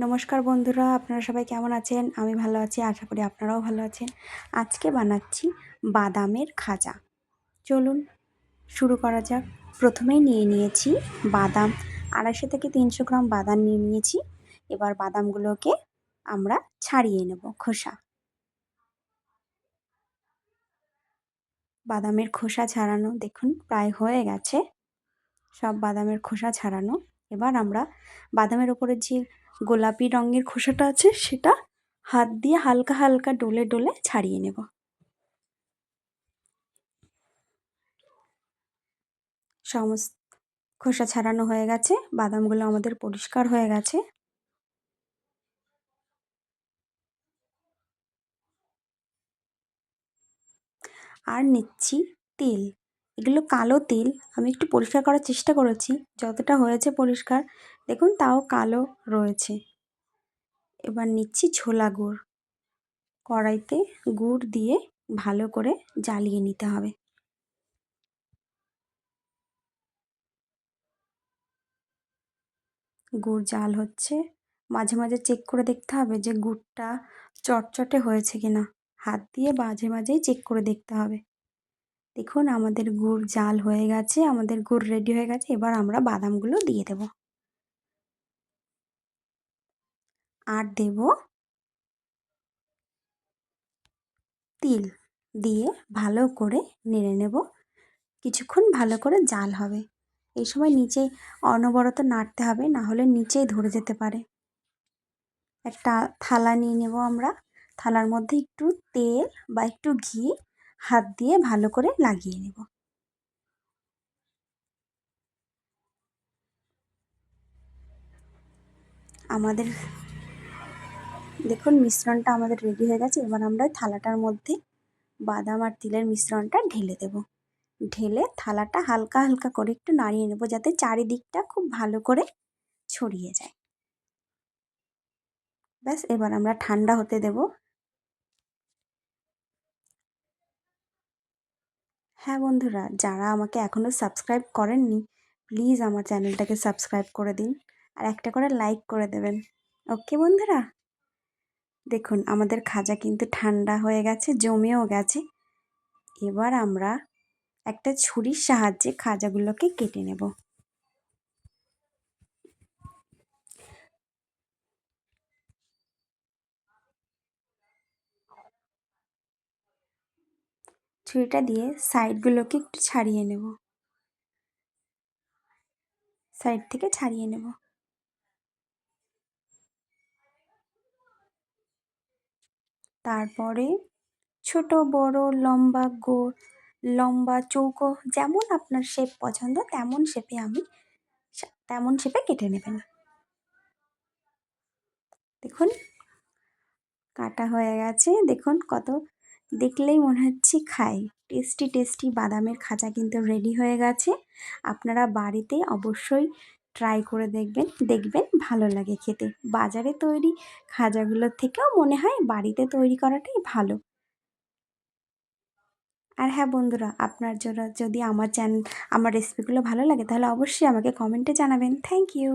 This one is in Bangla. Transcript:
নমস্কার বন্ধুরা, আপনারা সবাই কেমন আছেন? আমি ভালো আছি, আশা করি আপনারাও ভালো আছেন। আজকে বানাচ্ছি বাদামের খাজা। চলুন শুরু করা যাক। প্রথমেই নিয়ে নিয়েছি বাদাম, 250 থেকে 300 গ্রাম বাদাম নিয়ে নিয়েছি। এবার বাদামগুলোকে আমরা ছাড়িয়ে নেব খোসা। বাদামের খোসা ছাড়ানো দেখুন প্রায় হয়ে গেছে। সব বাদামের খোসা ছাড়ানো। এবার আমরা বাদামের ওপরে যে গোলাপি রঙের খোসাটা আছে সেটা হাত দিয়ে হালকা হালকা ডলে ডলে ছাড়িয়ে নেব। সমস্ত খোসা ছাড়ানো হয়ে গেছে, বাদামগুলো আমাদের পরিষ্কার হয়ে গেছে। আর নিচ্ছি তেল। এগুলো কালো তেল, আমি একটু পরিষ্কার করার চেষ্টা করেছি, যতটা হয়েছে পরিষ্কার দেখুন তাও কালো রয়েছে। এবার নিচ্ছি ছোলা গুড়। কড়াইতে গুড় দিয়ে ভালো করে জ্বালিয়ে নিতে হবে। গুড় জাল হচ্ছে, মাঝে মাঝে চেক করে দেখতে হবে যে গুড়টা চটচটে হয়েছে কিনা। হাত দিয়ে মাঝে মাঝেই চেক করে দেখতে হবে। দেখুন আমাদের গুড় জাল হয়ে গেছে, আমাদের গুড় রেডি হয়ে গেছে। এবার আমরা বাদামগুলো দিয়ে দেব। আর দেব তিল, দিয়ে ভালো করে নেড়ে নেব। কিছুক্ষণ ভালো করে জাল হবে। এই সময় নিচে অনবরত নাড়তে হবে, না হলে নিচেই ধরে যেতে পারে। একটা থালা নিয়ে নেব আমরা। থালার মধ্যে একটু তেল বা একটু ঘি হাত দিয়ে ভালো করে লাগিয়ে নেব। আমাদের দেখুন মিশ্রণটা আমাদের রেডি হয়ে গেছে। এবার আমরা থালাটার মধ্যে বাদাম আর তিলের মিশ্রণটা ঢেলে দেব। ঢেলে থালাটা হালকা হালকা করে একটু নাড়িয়ে নেব, যাতে চারিদিকটা খুব ভালো করে ছড়িয়ে যায়। ব্যাস, এবার আমরা ঠান্ডা হতে দেব। হ্যাঁ বন্ধুরা, যারা আমাকে এখনও সাবস্ক্রাইব করেননি, প্লিজ আমার চ্যানেলটাকে সাবস্ক্রাইব করে দিন আর একটা করে লাইক করে দেবেন। ওকে বন্ধুরা, দেখুন আমাদের খাজা কিন্তু ঠান্ডা হয়ে গেছে, জমেও গেছে। এবার আমরা একটা ছুরির সাহায্যে খাজাগুলোকে কেটে নেব। ছুরিটা দিয়ে সাইডগুলোকে একটু ছাড়িয়ে নেব, সাইড থেকে ছাড়িয়ে নেব। তারপরে ছোট বড় লম্বা গোল, লম্বা চৌকো, যেমন আপনার শেপ পছন্দ তেমন শেপে কেটে নেবেন। দেখুন কাটা হয়ে গেছে। দেখুন কত, দেখলেই মনে হচ্ছে খাই। টেস্টি টেস্টি বাদামের খাজা কিন্তু রেডি হয়ে গেছে। আপনারা বাড়িতে অবশ্যই ট্রাই করে দেখবেন, দেখবেন ভালো লাগে খেতে। বাজারে তৈরি খাজাগুলোর থেকেও মনে হয় বাড়িতে তৈরি করাটাই ভালো। আর হ্যাঁ বন্ধুরা, আপনার যদি আমার রেসিপিগুলো ভালো লাগে তাহলে অবশ্যই আমাকে কমেন্টে জানাবেন। Thank you.